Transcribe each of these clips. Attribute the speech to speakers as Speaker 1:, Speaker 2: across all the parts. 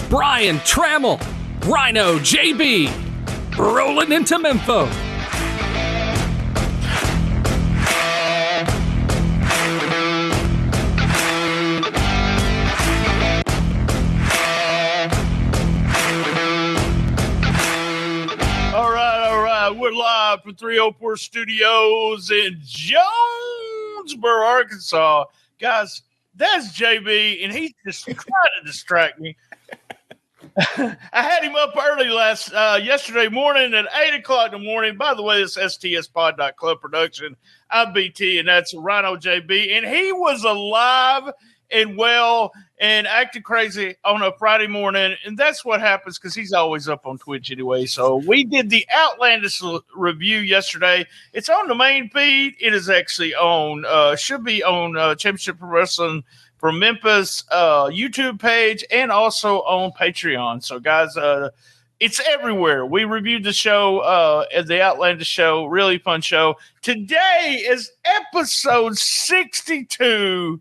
Speaker 1: Brian Tramel, RynoJB, Rollin Into Mempho.
Speaker 2: We're live from 304 Studios in Jonesboro, Arkansas. Guys, that's JB, and he's just trying to distract me. I had him up early yesterday morning at 8 o'clock in the morning. By the way, it's stspod.club production. I'm BT, and that's RynoJB, and he was alive and well and acting crazy on a Friday morning. And that's what happens because he's always up on Twitch anyway. So we did the Outlandish review yesterday. It's on the main feed. It is actually on, should be on Championship Pro Wrestling from Memphis YouTube page and also on Patreon. So guys, it's everywhere. We reviewed the show, the Outlandish show, really fun show. Today is episode 62.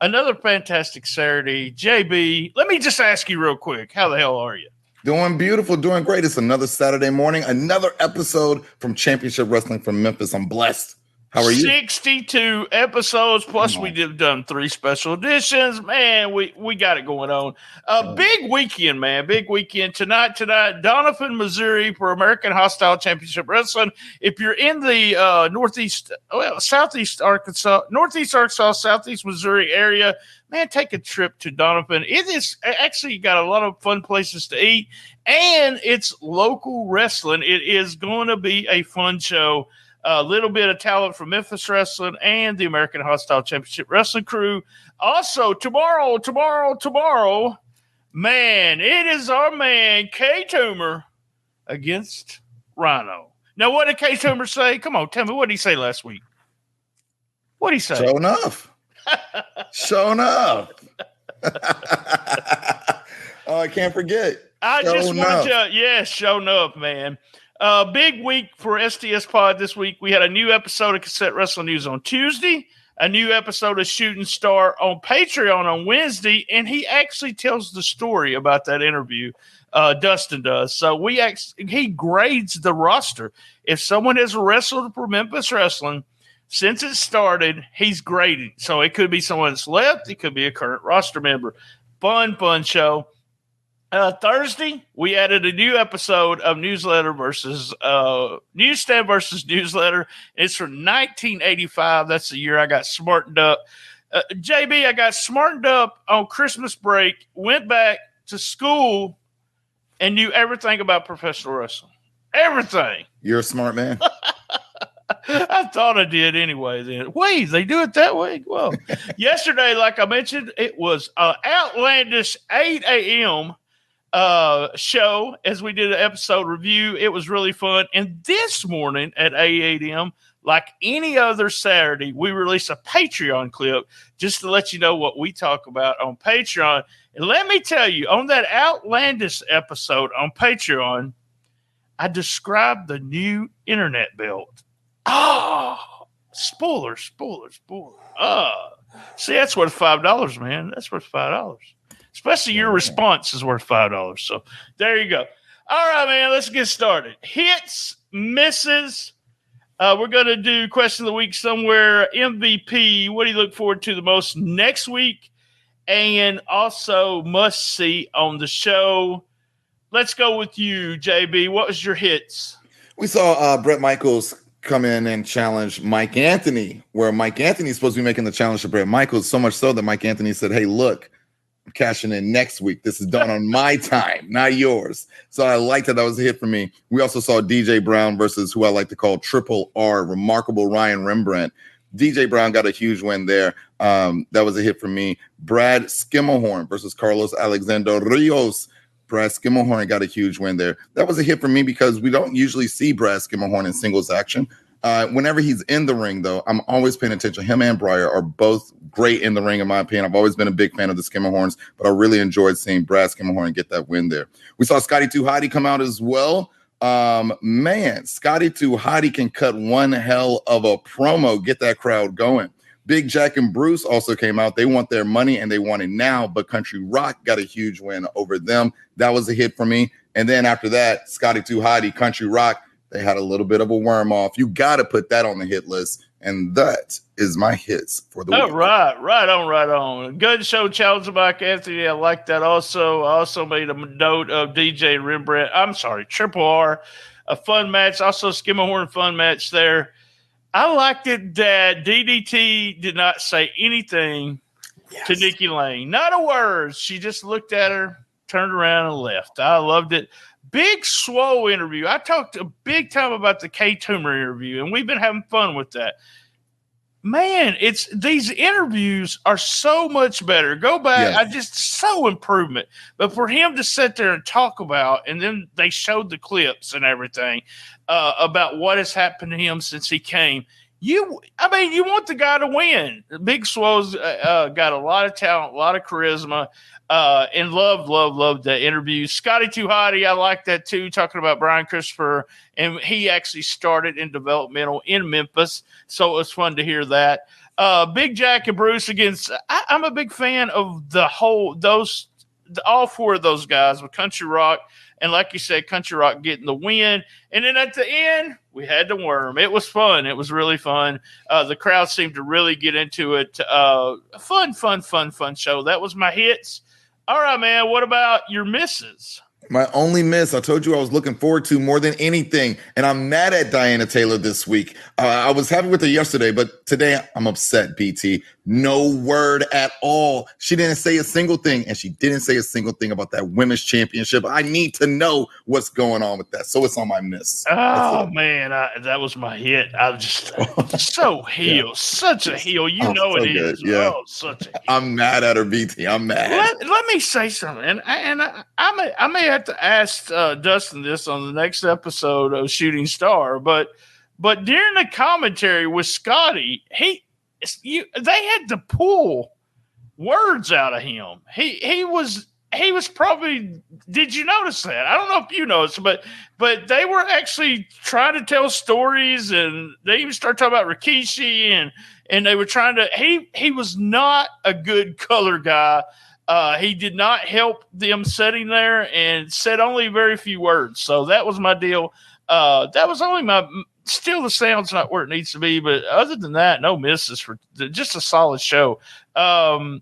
Speaker 2: Another fantastic Saturday. JB, let me just ask you real quick, how the hell are you?
Speaker 3: Doing beautiful, doing great. It's another Saturday morning, another episode from Championship Wrestling from Memphis. I'm blessed. How are you?
Speaker 2: 62 episodes, plus we did done 3 special editions. Man, we got it going on. Big weekend, man. Big weekend. Tonight, Donovan, Missouri for American Hostile Championship Wrestling. If you're in the southeast Arkansas, southeast Missouri area, man, take a trip to Donovan. It is actually got a lot of fun places to eat, and it's local wrestling. It is going to be a fun show. A little bit of talent from Memphis Wrestling and the American Hostile Championship Wrestling crew. Also, tomorrow, man, it is our man, TOOMER, against RHINO. Now, what did TOOMER say? Come on, tell me, what did he say last week? What did he say?
Speaker 3: Show enough. Show enough. Oh, I can't forget.
Speaker 2: I just want to, show enough, man. Big week for STS Pod this week. We had a new episode of Cassette Wrestling News on Tuesday, a new episode of Shooting Star on Patreon on Wednesday, and he actually tells the story about that interview. Dustin does. So he grades the roster. If someone has wrestled for Memphis Wrestling since it started, he's grading. So it could be someone that's left. It could be a current roster member. Fun show. Thursday, we added a new episode of Newsletter versus Newsstand versus Newsletter. It's from 1985. That's the year I got smartened up. JB, I got smartened up on Christmas break, went back to school, and knew everything about professional wrestling. Everything.
Speaker 3: You're a smart man.
Speaker 2: I thought I did anyway then. Wait, they do it that way? Well, yesterday, like I mentioned, it was Outlandish 8 a.m. show as we did an episode review. It was really fun. And this morning at 8 a.m., like any other Saturday, we release a Patreon clip just to let you know what we talk about on Patreon. And let me tell you, on that Outlandish episode on Patreon, I described the new internet belt. Oh, spoiler. See, that's worth $5, man. That's worth $5. Especially your response is worth $5. So there you go. All right, man, let's get started. Hits, misses. We're going to do question of the week somewhere. MVP, what do you look forward to the most next week? And also must see on the show. Let's go with you, JB. What was your hits?
Speaker 3: We saw Brett Michaels come in and challenge Mike Anthony, where Mike Anthony is supposed to be making the challenge to Brett Michaels, so much so that Mike Anthony said, hey, look, I'm cashing in next week. This is done on my time, not yours. So I liked that. That was a hit for me. We also saw DJ Brown versus who I like to call Triple R, Remarkable Ryan Rembrandt. DJ Brown got a huge win there. That was a hit for me. Brad Skimmelhorn versus Carlos Alexander Rios. Brad Skimmelhorn got a huge win there. That was a hit for me because we don't usually see Brad Skimmelhorn in singles action. Whenever he's in the ring, though, I'm always paying attention. Him and Breyer are both great in the ring, in my opinion. I've always been a big fan of the Skimmelhorns, but I really enjoyed seeing Brad Skimmelhorn get that win there. We saw Scotty 2 Hotty come out as well. Man, Scotty 2 Hotty can cut one hell of a promo, get that crowd going. Big Jack and Bruce also came out. They want their money and they want it now, but Country Rock got a huge win over them. That was a hit for me. And then after that, Scotty 2 Hotty, Country Rock, they had a little bit of a worm off. You got to put that on the hit list. And that is my hits for the week.
Speaker 2: Right on. Good show, challenge of Mike Anthony. I like that also. I also made a note of DJ Rembrandt. I'm sorry, Triple R. A fun match. Also, Skimmerhorn fun match there. I liked it that DDT did not say anything to Nikki Lane. Not a word. She just looked at her, turned around, and left. I loved it. Big Swole interview. I talked a big time about the TOOMER interview, and we've been having fun with that. Man, these interviews are so much better. Go back.
Speaker 3: Yes.
Speaker 2: So improvement. But for him to sit there and talk about, and then they showed the clips and everything about what has happened to him since he came. You want the guy to win. Big Swole's got a lot of talent, a lot of charisma, and love that interview. Scotty 2 Hotty, I like that too, talking about Brian Christopher, and he actually started in developmental in Memphis, so it was fun to hear that. Big Jack and Bruce against, I'm a big fan of all four of those guys with Country Rock, and like you said, Country Rock getting the win. And then at the end, we had the worm. It was fun. It was really fun. The crowd seemed to really get into it. Fun show. That was my hits. All right, man. What about your misses?
Speaker 3: My only miss, I told you I was looking forward to more than anything, and I'm mad at Diana Taylor this week. I was happy with her yesterday, but today I'm upset, BT. No word at all. She didn't say a single thing, and she didn't say a single thing about that women's championship. I need to know what's going on with that, so it's on my miss.
Speaker 2: Oh, man, that was my hit. I was just so heel, yeah. Such a heel. You know so it good. Is.
Speaker 3: Yeah.
Speaker 2: Oh, such a heel.
Speaker 3: I'm mad at her, BT. I'm mad.
Speaker 2: Let me say something, and I may have to ask Dustin this on the next episode of Shooting Star, but during the commentary with Scotty, they had to pull words out of him. He was probably. Did you notice that? I don't know if you noticed, but they were actually trying to tell stories, and they even started talking about Rikishi, and they were trying to. He was not a good color guy. He did not help them sitting there and said only very few words. So that was my deal. That was only still the sound's not where it needs to be. But other than that, no misses for just a solid show.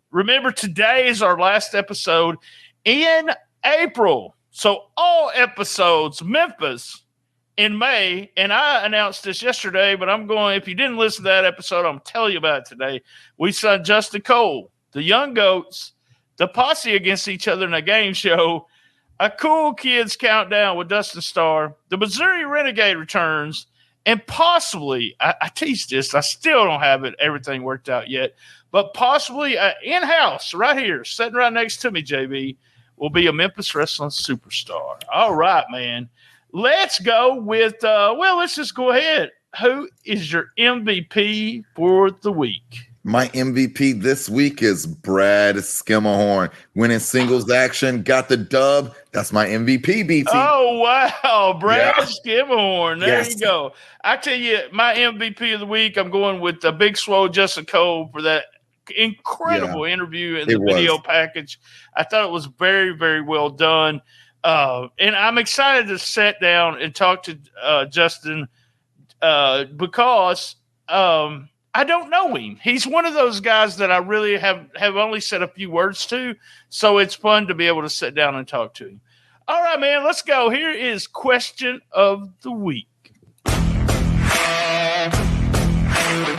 Speaker 2: Remember, today is our last episode in April. So all episodes, Memphis in May. And I announced this yesterday, but if you didn't listen to that episode, I'm telling you about it today. We signed Justin Cole, the Young Goats, the Posse against each other in a game show, a Cool Kids Countdown with Dustin Starr, the Missouri Renegade returns, and possibly, I teased this, I still don't have everything worked out yet, but possibly in-house right here, sitting right next to me, JB, will be a Memphis wrestling superstar. All right, man. Let's go with, let's just go ahead. Who is your MVP for the week?
Speaker 3: My MVP this week is Brad Skimmerhorn. Winning singles action, got the dub. That's my MVP, BT.
Speaker 2: Oh, wow. Brad Skimmerhorn. There you go. I tell you, my MVP of the week, I'm going with the Big Swole Justin Cole for that incredible interview in the video package. I thought it was very, very well done. And I'm excited to sit down and talk to Justin because I don't know him. He's one of those guys that I really have only said a few words to, so it's fun to be able to sit down and talk to him. All right, man, let's go. Here is question of the week.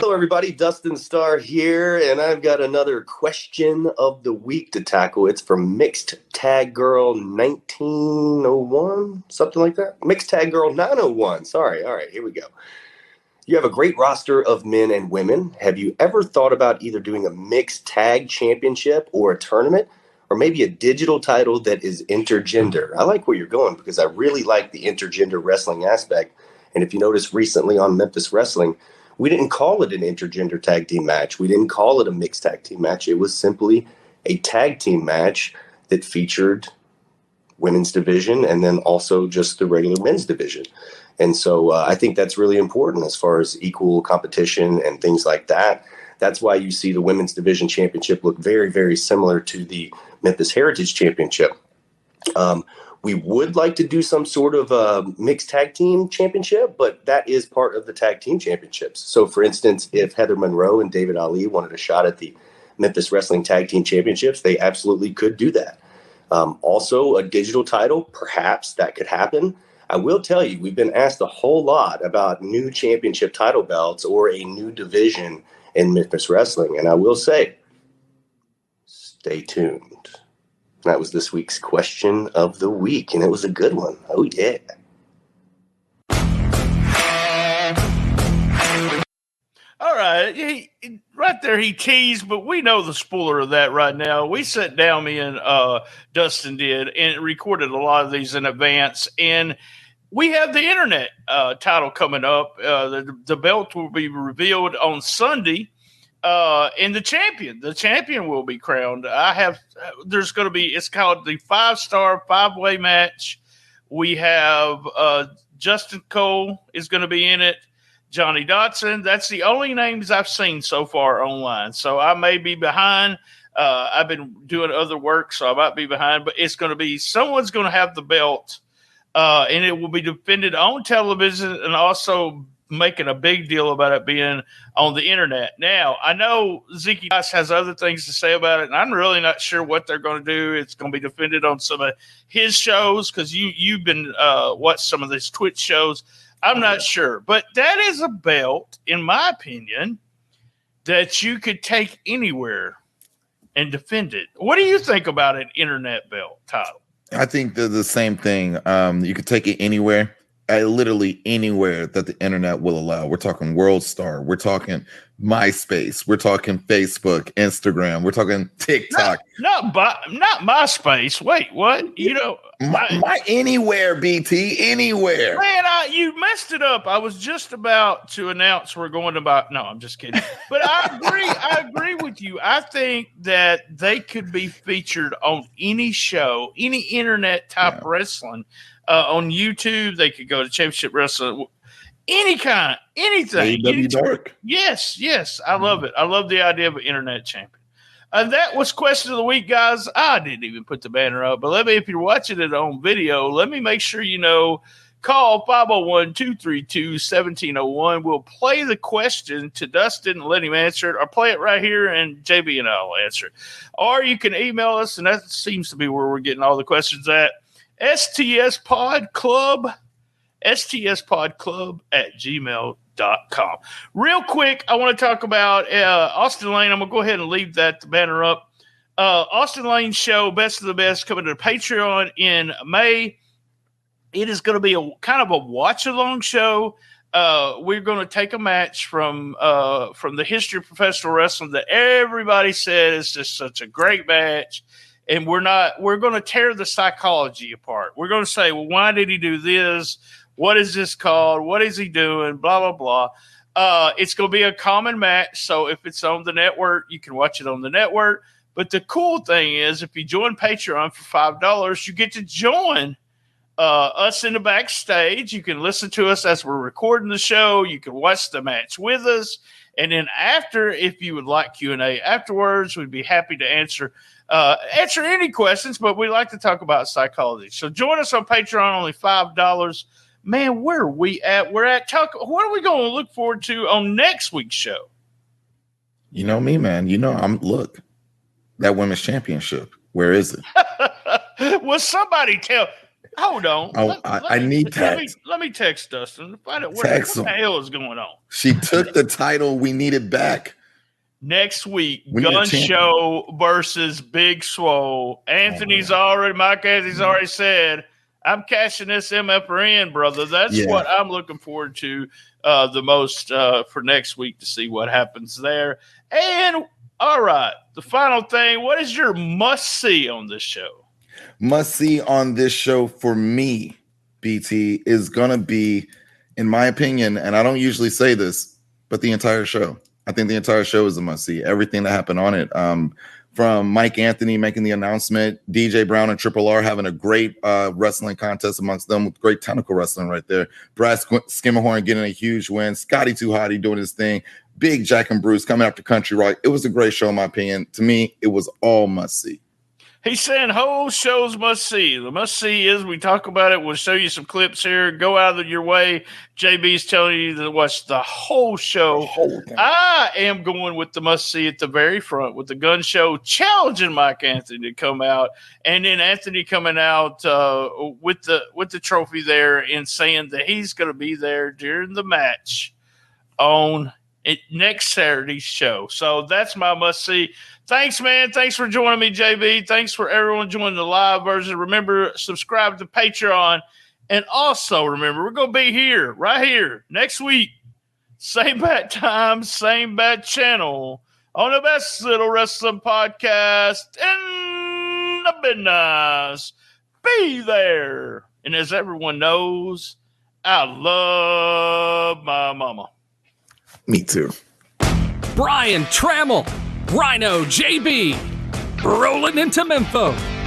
Speaker 4: Hello, everybody. Dustin Starr here, and I've got another question of the week to tackle. It's from Mixed Tag Girl 1901, something like that. Mixed Tag Girl 901. Sorry. All right, here we go. You have a great roster of men and women. Have you ever thought about either doing a mixed tag championship or a tournament, or maybe a digital title that is intergender? I like where you're going because I really like the intergender wrestling aspect. And if you notice recently on Memphis Wrestling, we didn't call it an intergender tag team match. We didn't call it a mixed tag team match. It was simply a tag team match that featured women's division and then also just the regular men's division. And so I think that's really important as far as equal competition and things like that. That's why you see the women's division championship look very, very similar to the Memphis Heritage Championship. We would like to do some sort of mixed tag team championship, but that is part of the tag team championships. So, for instance, if Heather Monroe and David Ali wanted a shot at the Memphis Wrestling Tag Team Championships, they absolutely could do that. Also, a digital title, perhaps that could happen. I will tell you, we've been asked a whole lot about new championship title belts or a new division in Memphis Wrestling. And I will say, stay tuned. That was this week's question of the week, and it was a good one. Oh, yeah.
Speaker 2: All right. Right there, he teased, but we know the spoiler of that right now. We sat down, me and Dustin did, and recorded a lot of these in advance. And we have the internet title coming up. The belt will be revealed on Sunday. And the champion will be crowned. There's going to be, it's called the 5-star 5-way match. We have Justin Cole is going to be in it. Johnny Dotson. That's the only names I've seen so far online. So I may be behind. I've been doing other work, so I might be behind, but it's going to be, someone's going to have the belt and it will be defended on television and also making a big deal about it being on the internet. Now, I know Zeke Dice has other things to say about it, and I'm really not sure what they're going to do. It's going to be defended on some of his shows because you've been watched some of these Twitch shows. I'm not sure, but that is a belt, in my opinion, that you could take anywhere and defend it. What do you think about an internet belt title?
Speaker 3: I think they're the same thing. You could take it anywhere. Literally anywhere that the internet will allow. We're talking World Star. We're talking MySpace. We're talking Facebook, Instagram. We're talking TikTok.
Speaker 2: Not MySpace. Wait, what? You know,
Speaker 3: my anywhere, BT, anywhere.
Speaker 2: Man, you messed it up. I was just about to announce we're going to buy. No, I'm just kidding. But I agree. I agree with you. I think that they could be featured on any show, any internet type wrestling. On YouTube, they could go to Championship Wrestling, anything.
Speaker 3: AEW Dark.
Speaker 2: Yes. I love it. I love the idea of an internet champion. That was question of the week, guys. I didn't even put the banner up, but if you're watching it on video, let me make sure you know. Call 501-232-1701. We'll play the question to Dustin and let him answer it, or play it right here, and JB and I will answer it. Or you can email us, and that seems to be where we're getting all the questions at. stspodclub @gmail.com. Real quick, I want to talk about Austin Lane. I'm going to go ahead and leave the banner up. Austin Lane's show, Best of the Best, coming to Patreon in May. It is going to be a kind of a watch-along show. We're going to take a match from the history of professional wrestling that everybody said is just such a great match. And we're going to tear the psychology apart. We're going to say, well, why did he do this? What is this called? What is he doing? Blah, blah, blah. It's going to be a common match. So if it's on the network, you can watch it on the network. But the cool thing is, if you join Patreon for $5, you get to join us in the backstage. You can listen to us as we're recording the show. You can watch the match with us. And then after, if you would like Q&A afterwards, we'd be happy to answer any questions, but we like to talk about psychology. So join us on Patreon, only $5. Man, where are we at? We're at what are we going to look forward to on next week's show?
Speaker 3: You know me, man. You know, look, that women's championship. Where is it?
Speaker 2: Well, somebody hold on.
Speaker 3: Oh, I need text.
Speaker 2: Let me text Dustin to find out what the hell is going on.
Speaker 3: She took the title. We need it back.
Speaker 2: Next week, Gun Show versus Big Swole. Mike Anthony's already said, I'm cashing this MFR in, brother. That's what I'm looking forward to the most for next week, to see what happens there. And, all right, the final thing, what is your must-see on this show?
Speaker 3: Must-see on this show for me, BT, is going to be, in my opinion, and I don't usually say this, but the entire show. I think the entire show is a must-see. Everything that happened on it, from Mike Anthony making the announcement, DJ Brown and Triple R having a great wrestling contest amongst them with great technical wrestling right there. Brad Skimmerhorn getting a huge win. Scotty Too Hotty doing his thing. Big Jack and Bruce coming after Country Rock. It was a great show, in my opinion. To me, it was all must see.
Speaker 2: He's saying whole shows must see. The must see is we talk about it. We'll show you some clips here. Go out of your way. JB's telling you to watch the whole show.
Speaker 5: The whole thing.
Speaker 2: I am going with the must see at the very front with the gun show challenging Mike Anthony to come out, and then Anthony coming out with the trophy there and saying that he's going to be there during the match on next Saturday's show. So that's my must see. Thanks, man. Thanks for joining me, JB. Thanks for everyone joining the live version. Remember, subscribe to Patreon. And also, remember, we're going to be here, right here, next week. Same bat time, same bat channel on the best little wrestling podcast in the business. Be there. And as everyone knows, I love my mama.
Speaker 3: Me too.
Speaker 1: Brian Tramel, RynoJB, Rollin Into Mempho.